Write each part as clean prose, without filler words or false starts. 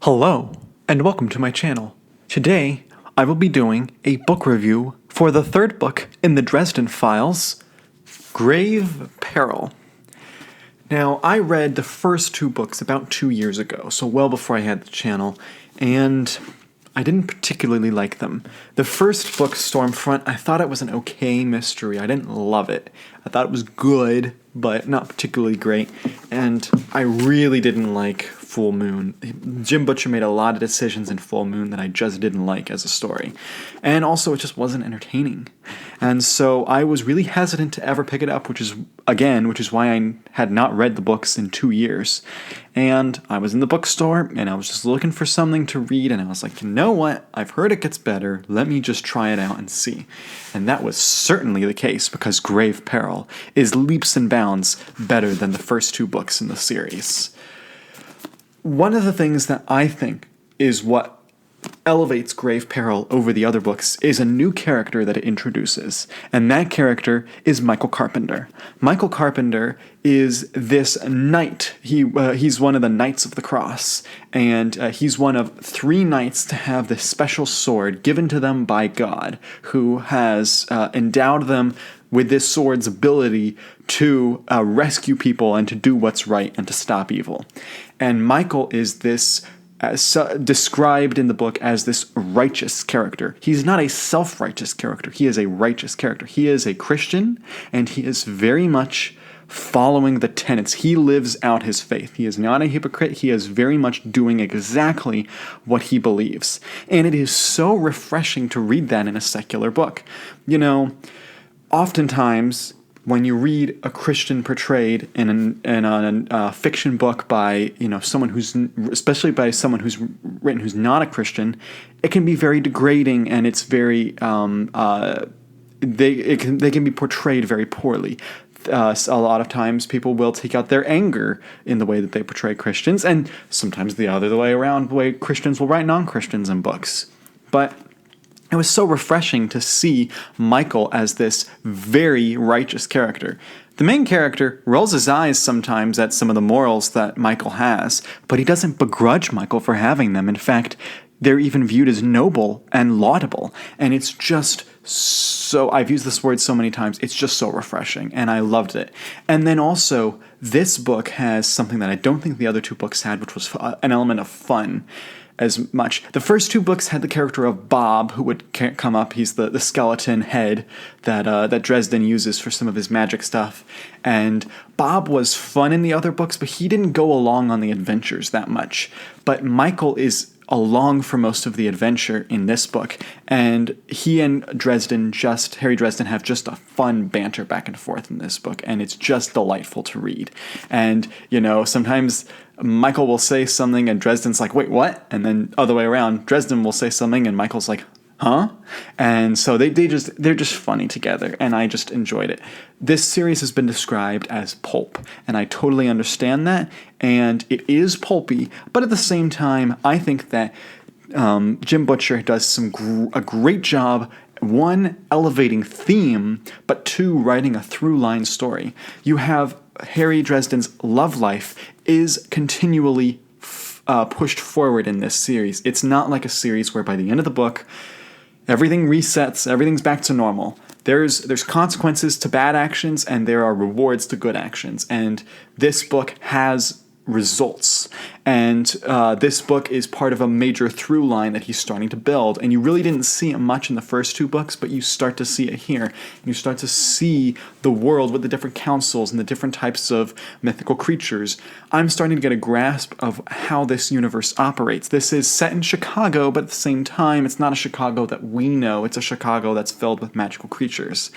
Hello, and welcome to my channel. Today, I will be doing a book review for the third book in the Dresden Files, Grave Peril. Now, I read the first two books about 2 years ago, so well before I had the channel, and I didn't particularly like them. The first book, Stormfront, I thought it was an okay mystery. I didn't love it. I thought it was good, but not particularly great, and I really didn't like Full Moon. Jim Butcher made a lot of decisions in Full Moon that I just didn't like as a story. And also, it just wasn't entertaining. And so I was really hesitant to ever pick it up, which is why I had not read the books in 2 years. And I was in the bookstore, and I was just looking for something to read, and I was like, you know what? I've heard it gets better. Let me just try it out and see. And that was certainly the case, because Grave Peril is leaps and bounds better than the first two books in the series. One of the things that I think is what elevates Grave Peril over the other books is a new character that it introduces, and that character is Michael Carpenter. Michael Carpenter is this knight. He's one of the Knights of the Cross, and he's one of 3 knights to have this special sword given to them by God, who has endowed them with this sword's ability to rescue people and to do what's right and to stop evil. And Michael is this described in the book as this righteous character. He's not a self-righteous character. He is a righteous character. He is a Christian, and he is very much following the tenets. He lives out his faith. He is not a hypocrite. He is very much doing exactly what he believes. And it is so refreshing to read that in a secular book. You know, oftentimes when you read a Christian portrayed in a fiction book by someone especially by someone who's written who's not a Christian, it can be very degrading, and it's very they can be portrayed very poorly. A lot of times people will take out their anger in the way that they portray Christians, and sometimes the other way around, the way Christians will write non-Christians in books. But it was so refreshing to see Michael as this very righteous character. The main character rolls his eyes sometimes at some of the morals that Michael has, but he doesn't begrudge Michael for having them. In fact, they're even viewed as noble and laudable. And it's just so, I've used this word so many times, it's just so refreshing, and I loved it. And then also, this book has something that I don't think the other two books had, which was an element of fun as much. The first two books had the character of Bob, who would come up. He's the skeleton head that Dresden uses for some of his magic stuff. And Bob was fun in the other books, but he didn't go along on the adventures that much. But Michael is along for most of the adventure in this book, and he and Harry Dresden have just a fun banter back and forth in this book, and it's just delightful to read. And sometimes Michael will say something and Dresden's like, wait, what? And then other way around, Dresden will say something and Michael's like, huh? And so they're just funny together, and I just enjoyed it. This series has been described as pulp, and I totally understand that, and it is pulpy, but at the same time, I think that Jim Butcher does a great job, 1, elevating theme, but 2, writing a through-line story. You have Harry Dresden's love life is continually pushed forward in this series. It's not like a series where by the end of the book, everything resets, everything's back to normal. There's consequences to bad actions, and there are rewards to good actions. And this book has results. And this book is part of a major through line that he's starting to build. And you really didn't see it much in the first 2 books, but you start to see it here. And you start to see the world with the different councils and the different types of mythical creatures. I'm starting to get a grasp of how this universe operates. This is set in Chicago, but at the same time, it's not a Chicago that we know. It's a Chicago that's filled with magical creatures.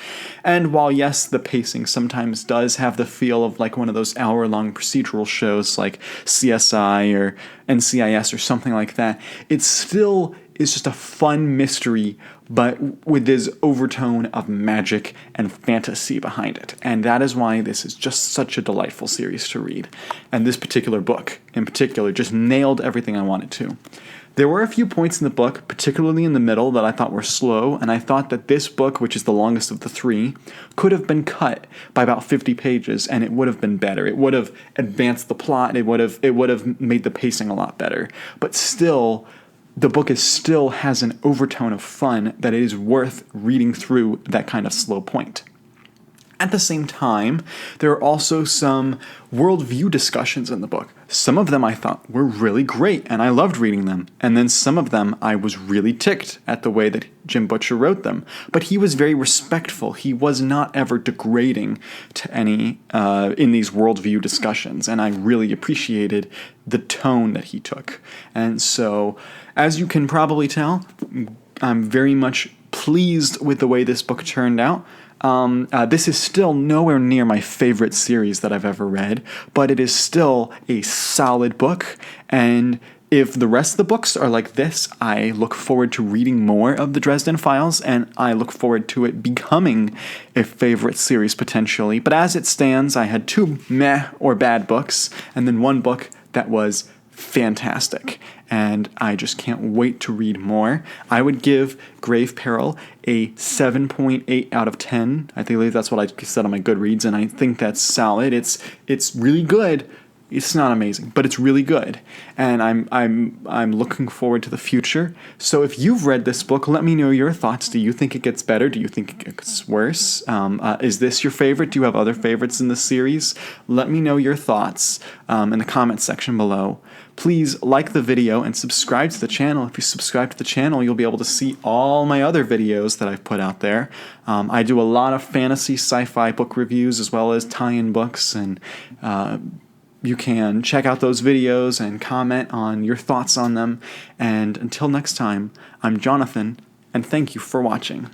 And while, yes, the pacing sometimes does have the feel of like one of those hour-long procedural shows like CSI or NCIS or something like that, it still is just a fun mystery, but with this overtone of magic and fantasy behind it. And that is why this is just such a delightful series to read. And this particular book, in particular, just nailed everything I wanted to. There were a few points in the book, particularly in the middle, that I thought were slow, and I thought that this book, which is the longest of the three, could have been cut by about 50 pages, and it would have been better. It would have advanced the plot, it would have made the pacing a lot better. But still, the book still has an overtone of fun that it is worth reading through that kind of slow point. At the same time, there are also some worldview discussions in the book. Some of them I thought were really great, and I loved reading them. And then some of them I was really ticked at the way that Jim Butcher wrote them. But he was very respectful. He was not ever degrading to any in these worldview discussions, and I really appreciated the tone that he took. And so, as you can probably tell, I'm very much pleased with the way this book turned out. This is still nowhere near my favorite series that I've ever read, but it is still a solid book, and if the rest of the books are like this, I look forward to reading more of the Dresden Files, and I look forward to it becoming a favorite series potentially. But as it stands, I had 2 meh or bad books, and then 1 book that was fantastic, and I just can't wait to read more. I would give Grave Peril a 7.8 out of 10. I believe that's what I said on my Goodreads, and I think that's solid. It's really good. It's not amazing, but it's really good, and I'm looking forward to the future. So if you've read this book, let me know your thoughts. Do you think it gets better? Do you think it gets worse? Is this your favorite? Do you have other favorites in the series? Let me know your thoughts in the comment section below. Please like the video and subscribe to the channel. If you subscribe to the channel, you'll be able to see all my other videos that I've put out there. I do a lot of fantasy sci-fi book reviews as well as tie-in books, and you can check out those videos and comment on your thoughts on them. And until next time, I'm Jonathan, and thank you for watching.